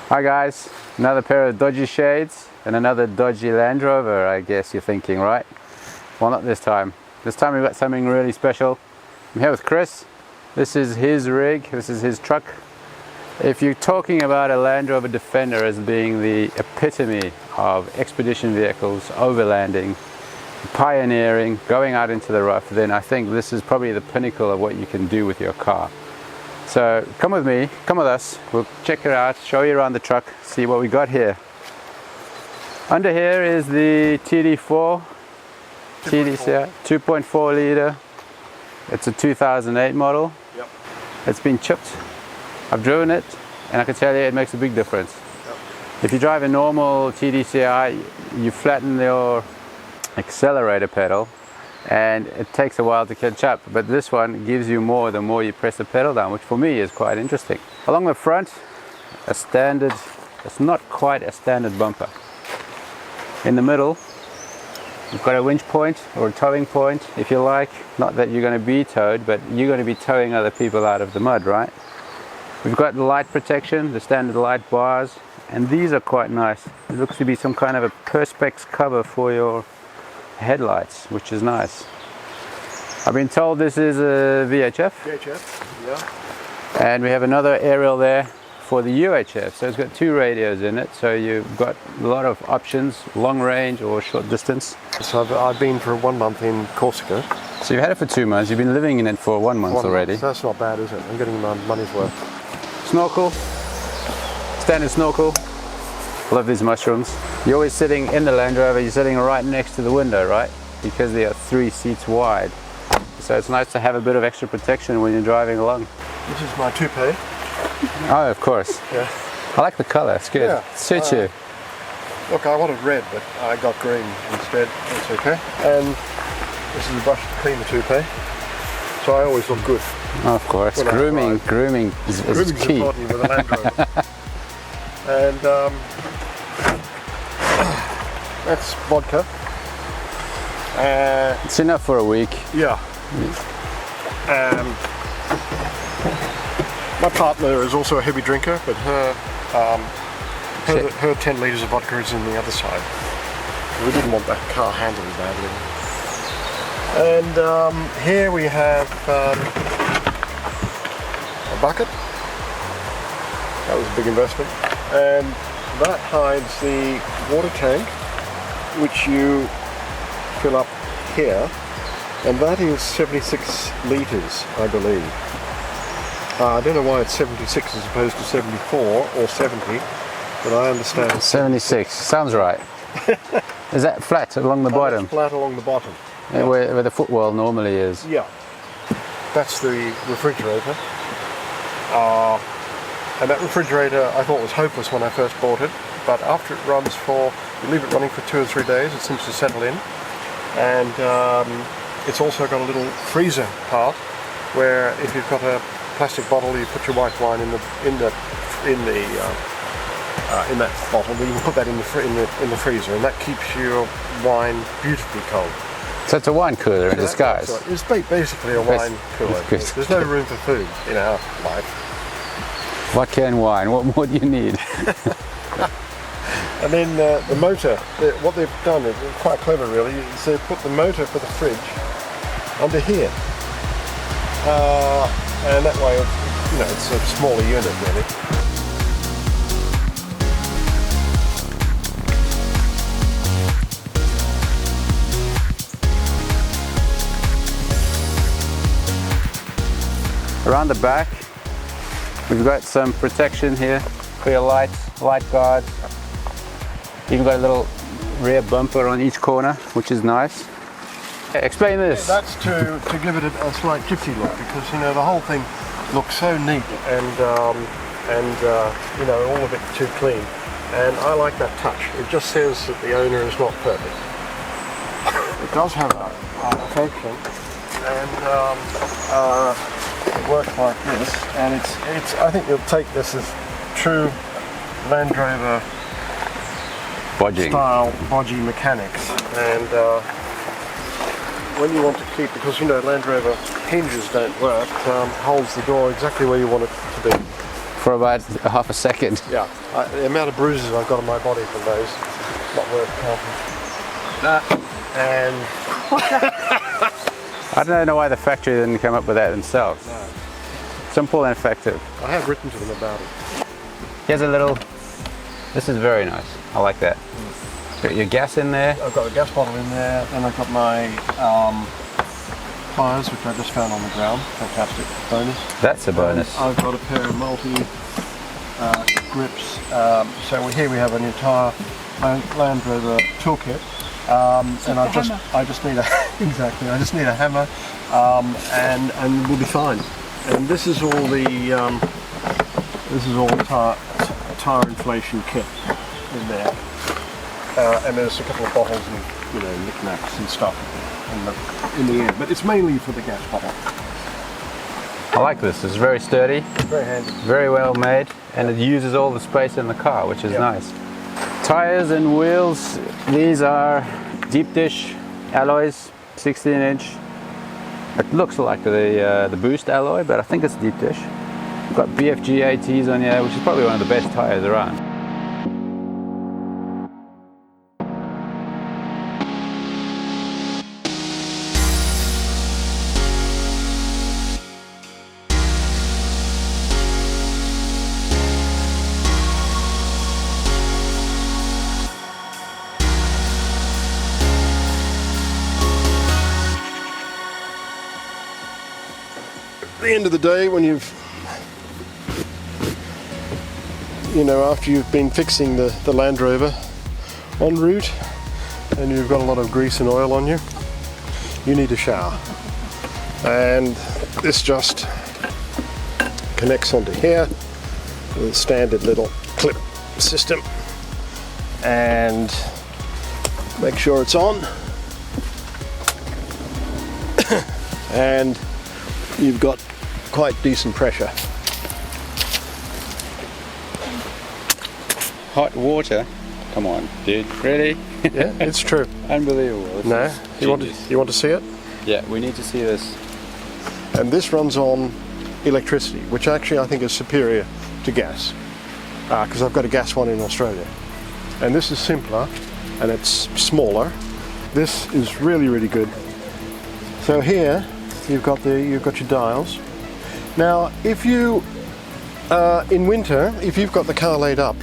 Hi guys, another pair of dodgy shades and another dodgy Land Rover, I guess you're thinking, right? Well, not this time. This time we've got something really special. I'm here with Chris. This is his rig, this is his truck. If you're talking about a Land Rover Defender as being the epitome of expedition vehicles, overlanding, pioneering, going out into the rough, then I think this is probably the pinnacle of what you can do with your car. So come with me, come with us, we'll check it out, show you around the truck, see what we got here. Under here is the TD4, TDCI, 2.4 litre. It's a 2008 model. Yep. It's been chipped. I've driven it and I can tell you it makes a big difference. Yep. If you drive a normal TDCI, you flatten your accelerator pedal and it takes a while to catch up, but this one gives you more the more you press the pedal down, which for me is quite interesting. Along the front, a standard, it's not quite a standard bumper. In the middle, you've got a winch point or a towing point, if you like. Not that you're going to be towed, but you're going to be towing other people out of the mud, right? We've got the light protection, the standard light bars, and these are quite nice. It looks to be some kind of a perspex cover for your headlights, which is nice. I've been told this is a VHF. VHF, yeah. And we have another aerial there for the UHF. So it's got two radios in it, so you've got a lot of options, long range or short distance. So I've been for 1 month in Corsica. So you've had it for 2 months, you've been living in it for 1 month already. So that's not bad, is it? I'm getting my money's worth. Snorkel, standard snorkel. Love these mushrooms. You're always sitting in the Land Rover, you're sitting right next to the window, right? Because they are 3 seats wide. So it's nice to have a bit of extra protection when you're driving along. This is my toupee. Oh, of course. Yeah. I like the colour, it's good. Yeah. It suits you. Look, I wanted red, but I got green instead. That's okay. And this is a brush to clean the toupee. So I always look good. Oh, of course. Grooming is key. Important with a Land Rover. And that's vodka. It's enough for a week. Yeah. My partner is also a heavy drinker, but her 10 litres of vodka is in the other side. We didn't want that car handled badly. And here we have a bucket. That was a big investment. And that hides the water tank, which you fill up here. And that is 76 litres, I believe. I don't know why it's 76 as opposed to 74 or 70, but I understand it's 76, sounds right. Is that flat along the bottom? It's flat along the bottom. Yeah, where the footwell normally is. Yeah. That's the refrigerator. And that refrigerator I thought was hopeless when I first bought it, but after it runs you leave it running for 2 or 3 days, it seems to settle in. And it's also got a little freezer part where if you've got a plastic bottle, you put your white wine in that bottle, but you can put that in the freezer, and that keeps your wine beautifully cold. So it's a wine cooler in disguise. Right. It's basically a wine cooler. There's no room for food in our life. Vodka and wine, what more do you need? And then the motor, what they've done is quite clever really, is they've put the motor for the fridge under here. And that way, it's a smaller unit really. Around the back, we've got some protection here for your lights, light guards. You've got a little rear bumper on each corner, which is nice. Explain this. Yeah, that's to give it a slight gypsy look, because the whole thing looks so neat and all a bit too clean. And I like that touch. It just says that the owner is not perfect. It does have a function, and it works like this. And it's. I think you'll take this as true Land Rover style bodgy mechanics. And when you want to keep, because Land Rover hinges don't work, holds the door exactly where you want it to be. for about half a second. Yeah, the amount of bruises I've got on my body from those, not worth counting. And I don't know why the factory didn't come up with that themselves. no, Simple and effective. I have written to them about it. Here's a little, this is very nice. I like that. Got your gas in there. I've got a gas bottle in there, and I've got my pliers, which I just found on the ground. Fantastic bonus. That's a bonus. I've got a pair of multi grips. So here we have an entire Land Rover toolkit. And I just need a exactly. I just need a hammer, and we'll be fine. And this is all the tire inflation kit in there. And there's a couple of bottles of, you know, knickknacks and stuff in the end. But it's mainly for the gas bottle. I like this. It's very sturdy, Very handy. very well made, and it uses all the space in the car, which is nice. Tires and wheels, these are deep dish alloys, 16-inch. It looks like the Boost alloy, but I think it's deep dish. We've got BFG ATs on here, which is probably one of the best tires around. At the end of the day, when after you've been fixing the Land Rover en route and you've got a lot of grease and oil on you, you need a shower. And this just connects onto here with a standard little clip system, and make sure it's on. And you've got quite decent pressure. Hot water? Come on, dude. Really? Yeah, it's true. Unbelievable. No, you want to see it? Yeah, we need to see this. And this runs on electricity, which actually I think is superior to gas, because I've got a gas one in Australia. And this is simpler, and it's smaller. This is really, really good. So here you've got your dials. Now, if you in winter, if you've got the car laid up,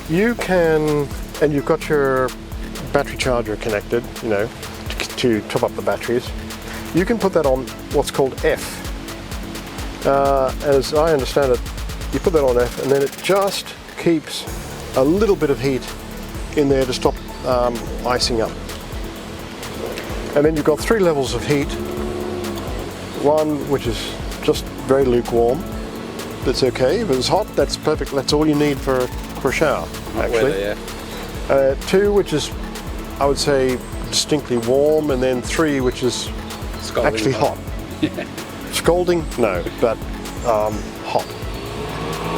you can, and you've got your battery charger connected, you know, to top up the batteries, you can put that on what's called F. As I understand it, you put that on F, and then it just keeps a little bit of heat in there to stop icing up. And then you've got 3 levels of heat. One which is just very lukewarm. That's okay. If it's hot, that's perfect. That's all you need for a shower, actually. Weather, yeah. 2, which is, I would say, distinctly warm, and then 3, which is Scalding actually hot. Scalding? No, but hot.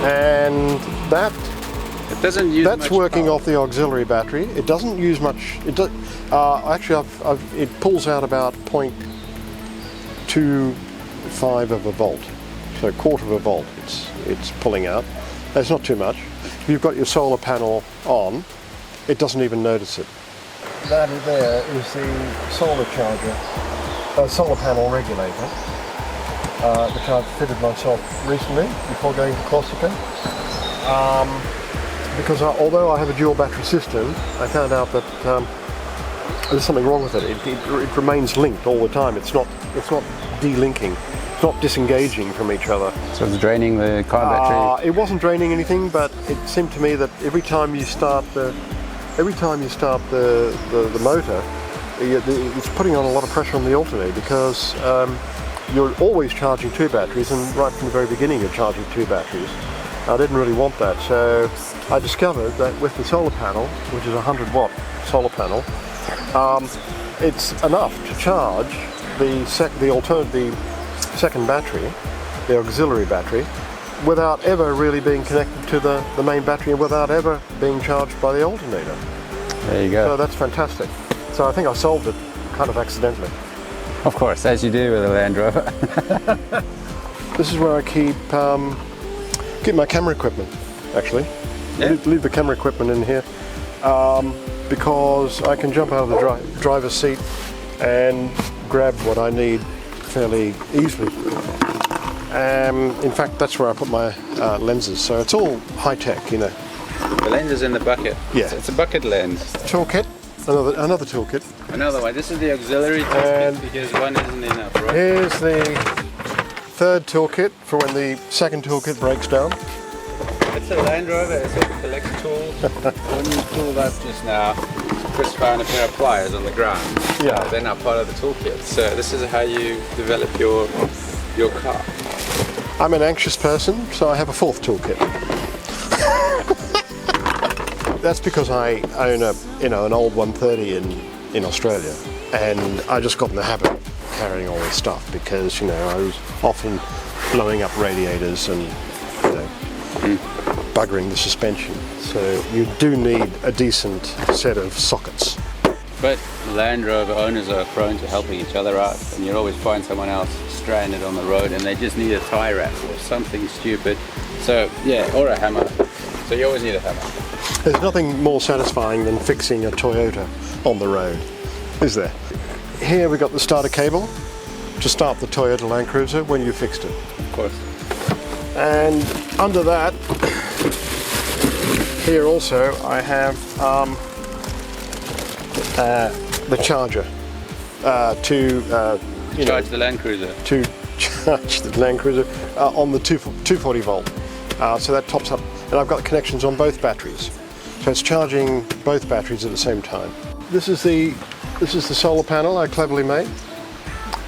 And It doesn't use that's much working power. off the auxiliary battery. It doesn't use much. It does. Actually, it pulls out about 0.25 of a volt, so a quarter of a volt. It's pulling out. That's not too much. If you've got your solar panel on, it doesn't even notice it. That there is the solar charger, solar panel regulator, which I've fitted myself recently before going to Corsica. Because although I have a dual battery system, I found out that there's something wrong with it. It remains linked all the time. It's not delinking. It's not disengaging from each other. So it's draining the car battery? It wasn't draining anything, but it seemed to me that every time you start the motor, it's putting on a lot of pressure on the alternator, because you're always charging 2 batteries, and right from the very beginning you're charging 2 batteries. I didn't really want that, so I discovered that with the solar panel, which is a 100-watt solar panel, it's enough to charge the second battery, the auxiliary battery, without ever really being connected to the main battery, and without ever being charged by the alternator. There you go. So that's fantastic. So I think I solved it kind of accidentally. Of course, as you do with a Land Rover. This is where I keep keep my camera equipment, actually. Yeah. Leave the camera equipment in here because I can jump out of the driver's seat and grab what I need fairly easily. In fact, that's where I put my lenses, so it's all high-tech, you know. The lens is in the bucket. Yeah. It's a bucket lens. Toolkit, another toolkit. Another one. This is the auxiliary toolkit because one isn't enough, right? Here's the third toolkit for when the second toolkit breaks down. It's a Land Rover, it's a collect tool. When you pulled up just now, Chris found a pair of pliers on the ground. Yeah. They're now part of the toolkit. So this is how you develop your car. I'm an anxious person, so I have a fourth toolkit. That's because I own an old 130 in Australia, and I just got in the habit of carrying all this stuff because I was often blowing up radiators and buggering the suspension. So you do need a decent set of sockets. But Land Rover owners are prone to helping each other out, and you'll always find someone else stranded on the road and they just need a tie wrap or something stupid. So yeah, or a hammer. So you always need a hammer. There's nothing more satisfying than fixing a Toyota on the road, is there? Here we got the starter cable to start the Toyota Land Cruiser when you fixed it. Of course. And under that, here also I have the charger to Charge the Land Cruiser. To charge the Land Cruiser on the 240 volt. So that tops up, and I've got connections on both batteries. So it's charging both batteries at the same time. This is the solar panel I cleverly made.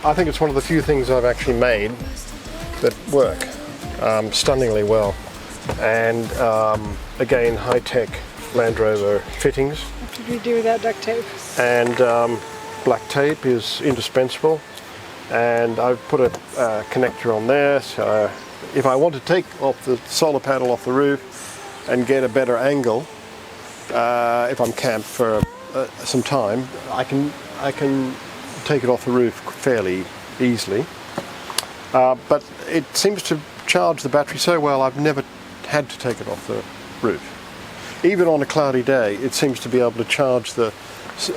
I think it's one of the few things I've actually made that work stunningly well. And again, high-tech Land Rover fittings. What did we do without duct tape? And black tape is indispensable. And I've put a connector on there. So if I want to take off the solar panel off the roof and get a better angle, if I'm camped for some time, I can take it off the roof fairly easily. But it seems to charge the battery so well, I've never had to take it off the roof. Even on a cloudy day, it seems to be able to charge the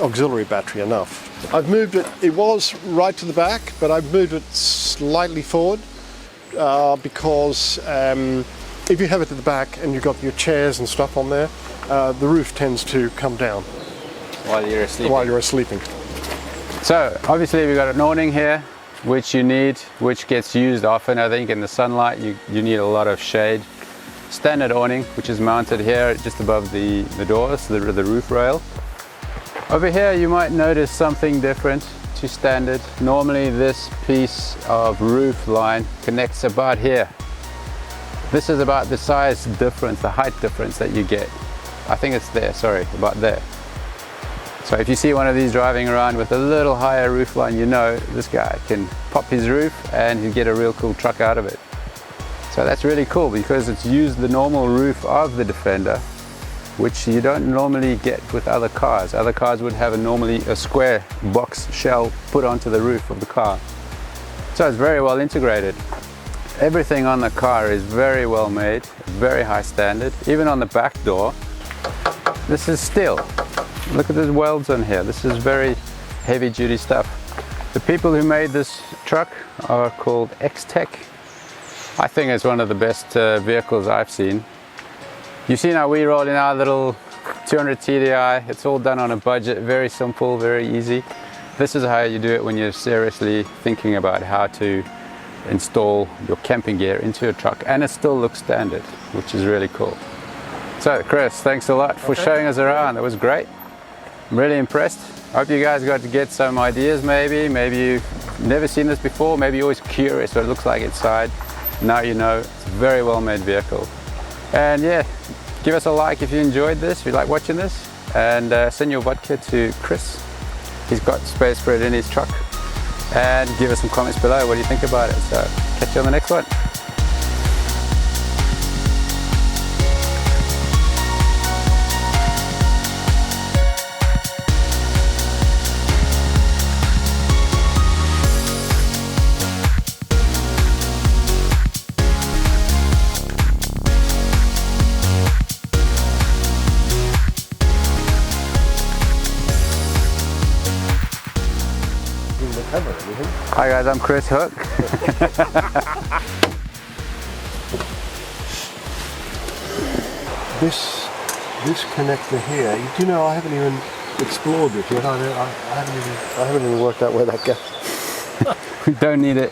auxiliary battery enough. I've moved it, it was right to the back, but I've moved it slightly forward because if you have it at the back and you've got your chairs and stuff on there, the roof tends to come down While you're sleeping. So obviously we've got an awning here, which you need, which gets used often. I think in the sunlight you need a lot of shade. Standard awning, which is mounted here just above the doors, the roof rail. Over here you might notice something different to standard. Normally this piece of roof line connects about here. This is about the size difference, the height difference that you get. I think it's there, sorry, about there. So if you see one of these driving around with a little higher roof line, you know this guy can pop his roof and he'll get a real cool truck out of it. So that's really cool because it's used the normal roof of the Defender, which you don't normally get with other cars. Other cars would have normally a square box shell put onto the roof of the car. So it's very well integrated. Everything on the car is very well made, very high standard. Even on the back door, this is steel. Look at these welds on here. This is very heavy duty stuff. The people who made this truck are called ExTec. I think it's one of the best vehicles I've seen. You've seen how we roll in our little 200 TDI. It's all done on a budget, very simple, very easy. This is how you do it when you're seriously thinking about how to install your camping gear into a truck, and it still looks standard, which is really cool. So Chris, thanks a lot for showing us around. That was great. I'm really impressed. I hope you guys got to get some ideas maybe you've never seen this before, maybe you're always curious what it looks like inside. Now you know. It's a very well made vehicle. And yeah, give us a like if you enjoyed this, if you like watching this, and send your vodka to Chris. He's got space for it in his truck. And give us some comments below, what do you think about it? So catch you on the next one. hammer or anything. Hi guys, I'm Chris Hook. This connector here, you know, I haven't even explored it yet. I haven't even worked out where that goes. We don't need it.